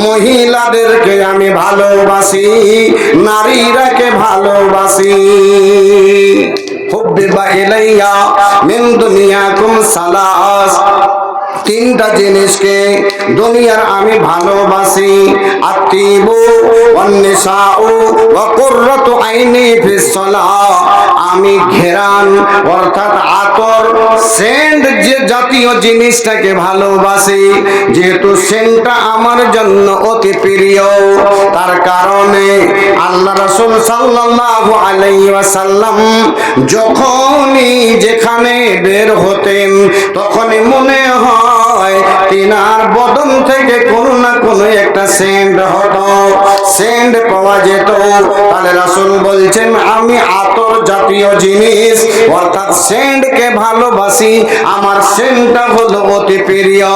মহিলাদেরকে আমি ভালোবাসি, নারীরাকে ভালোবাসি। হুব্বিবা ইলাইয়া মিন দুনিয়াকুম সালাস, তিনটা জিনিসকে দুনিয়ার আমি ভালোবাসি। আতিবু ওয়ান নিসাউ ওয়া কুররাতু আইনি ফিস সালাহ, আমি ঘেরান অর্থাৎ আতর, সেন্ট যে জাতীয় জিনিসটাকে ভালোবাসি। যেহেতু সেন্টটা আমার জন্য অতি প্রিয়, তার কারণে আল্লাহ রাসূল সাল্লাল্লাহু আলাইহি ওয়াসাল্লাম যখনই যেখানে বের হতেন তখনই মনে হয় তিনার বদন থেকে কোনো না কোনো একটা সেন্ট হতো, সেন্ট পাওয়া যেত। তাহলে রাসূল বলছেন আমি আতর জাতীয় জিনিস অর্থাৎ সেন্টকে ভালোবাসি, আমার সেন্টটা হলো অতি প্রিয়।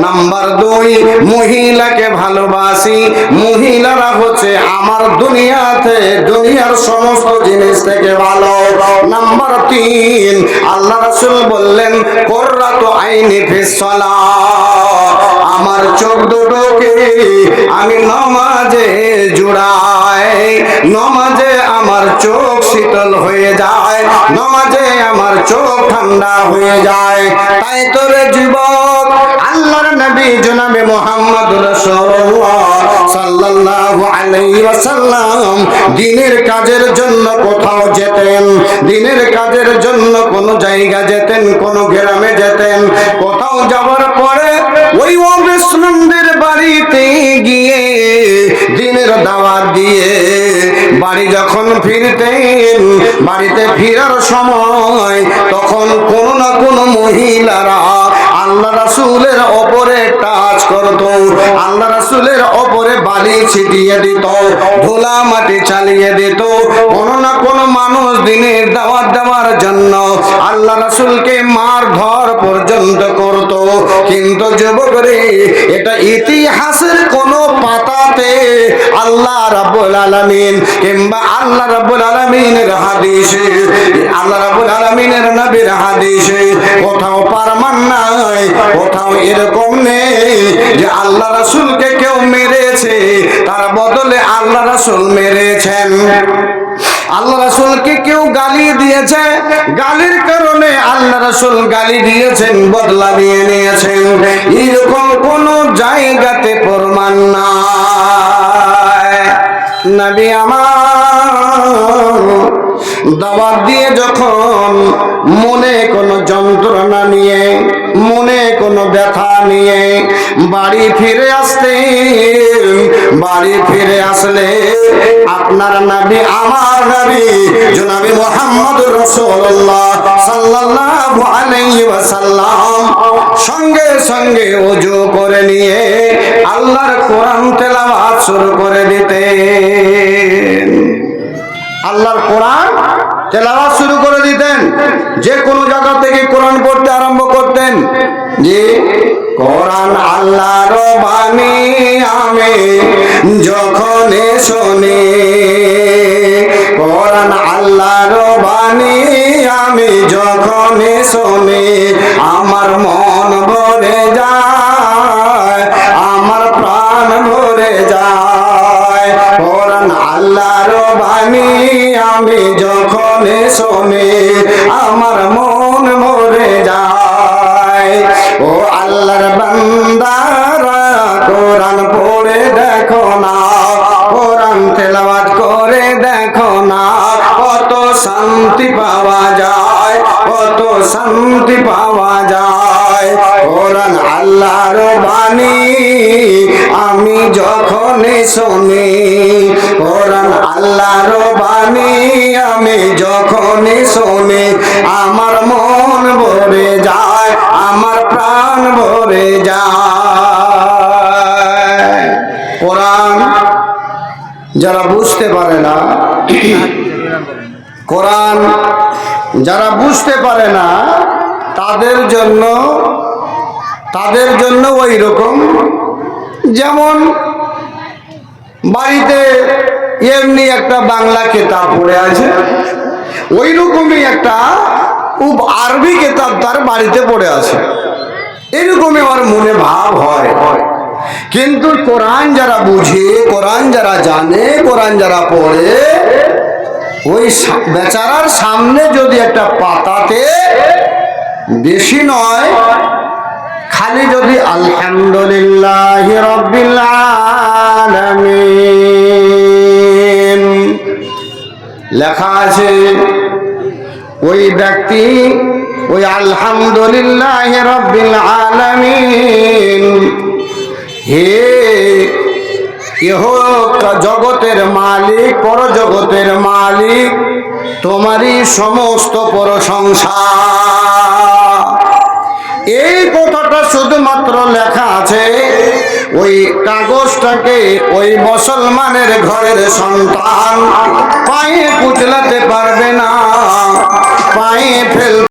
নাম্বার 2, মহিলাকে ভালোবাসি, মহিলারা হচ্ছে আমার দুনিয়াতে দুনিয়ার সমস্ত জিনিস থেকে ভালো। নাম্বার 3, আল্লাহ রাসূল বললেন কুররাতু আইনি ফিস সালাহ, আমার চোখ দুটোকে আমি নামাজে জুড়াই, নামাজে আমার চোখ শীতল হয়ে যায়, নামাজে আমার চোখ ঠান্ডা হয়ে যায়। তাই তো রে যুবক, আল্লাহর নবী জনাবে মুহাম্মদুর রাসূলুল্লাহ সাল্লাল্লাহু আলাইহি ওয়াসাল্লাম দ্বীনের কাজের জন্য কোথাও যেতেন, দ্বীনের কাজের জন্য কোন জায়গা যেতেন, কোন গ্রামে যেতেন, কোথাও যাওয়ার পরে ওই মুসলিমদের বাড়িতে গিয়ে দ্বীনের দাওয়াত দিয়ে বাড়ি যখন ফিরতেন, বাড়িতে ফেরার সময় তখন কোন না কোন মহিলারা আল্লাহ রাসূলের ওপরে টাচ করত, আল্লাহ রাসূলের ওপরে বালি ছিটিয়ে দিত, ধুলা মাটি চালিয়ে দিত। কোন না কোন মানুষ দ্বীনের দাওয়াত দেওয়ার জন্য আল্লাহ রাসূলকে মারধর পর্যন্ত করত। কিন্তু যুবকরে, এটা ইতিহাসের কোন পাতাতে আল্লাহ রাব্বুল আলামিন কিংবা আল্লাহ রাব্বুল আলামিনের হাদিসে, আল্লাহ রাব্বুল আলামিনের নবীর হাদিসে কোথাও প্রমাণ নাই, কোথাও এরকম নেই যে আল্লাহ রাসূলকে কেউ মেরেছে তার বদলে আল্লাহ রাসূল মেরেছেন। আল্লাহ রাসূলকে কেউ গালি দিয়েছে, গালির কারণে আল্লাহ রাসূল গালি দিয়েছেন, বদলা নিয়ে নিয়েছেন, এরকম কোন জায়গাতে প্রমাণ নাই। নবী আমার দাওয়াত দিয়ে যখন মনে কোনো যন্ত্রণা নিয়ে, মনে কোনো ব্যথা নিয়ে বাড়ি ফিরে আসতেন, বাড়ি ফিরে আসলে আপনার নবী, আমার নবী জনাবে মুহাম্মদুর রাসূলুল্লাহ সাল্লাল্লাহু আলাইহি ওয়াসাল্লাম সঙ্গে সঙ্গে ওযু করে নিয়ে আল্লাহর কোরআন তেলাওয়াত শুরু করে দিতেন, আল্লাহর কোরআন তেলাওয়াত শুরু করে দিতেন। যে কোনো জায়গা থেকে কোরআন পড়তে আরম্ভ করতেন। যে কোরআন আল্লাহর বাণী আমি যখন শুনি, কোরআন আল্লাহর বাণী আমি যখন শুনি, আমার মন ভরে যায়, আমার প্রাণ ভরে যায়। কোরআন আল্লাহর বাণী আমি যখন শুনি, আমার মন ভরে যায়। ও আল্লাহর বান্দারা কোরআন পড়ে দেখো না, কোরআন তেলাওয়াত করে দেখো না, কত শান্তি পাওয়া যায়, কত শান্তি পাওয়া যায়। কোরআন আল্লাহর বাণী আমি যখন শুনি, কোরআন আল্লাহর বাণী আমি যখন শুনি, আমার মন ভরে যায়, আমার প্রাণ ভরে যায়। কোরআন যারা বুঝতে পারে না, কোরআন যারা বুঝতে পারে না তাদের জন্য ওই রকম, যেমন বাড়িতে এমনি একটা বাংলা কিতাব পড়ে আছে, ওই রকমই একটা আরবি কিতাব তার বাড়িতে পড়ে আছে, এরকমই আমার মনে ভাব হয়। কিন্তু কোরআন যারা বুঝে, কোরআন যারা জানে, কোরআন যারা পড়ে, ওই বেচারার সামনে যদি একটা পাতাতে বেশি নয়, খালি যদি আলহামদুলিল্লাহ রাব্বিল আলামিন লেখা আছে, ওই ব্যক্তি ওই আলহামদুলিল্লাহ রাব্বিল আলামিন, হে ইহ জগতের মালিক, পরজগতের মালিক, তোমারই সমস্ত প্রশংসা। এই কথাটা শুধুমাত্র লেখা আছে, ওই কাগজটাকে ওই মুসলমানের ঘরের সন্তান পায়ে কুচলাতে পারবে না, পায়ে ফেল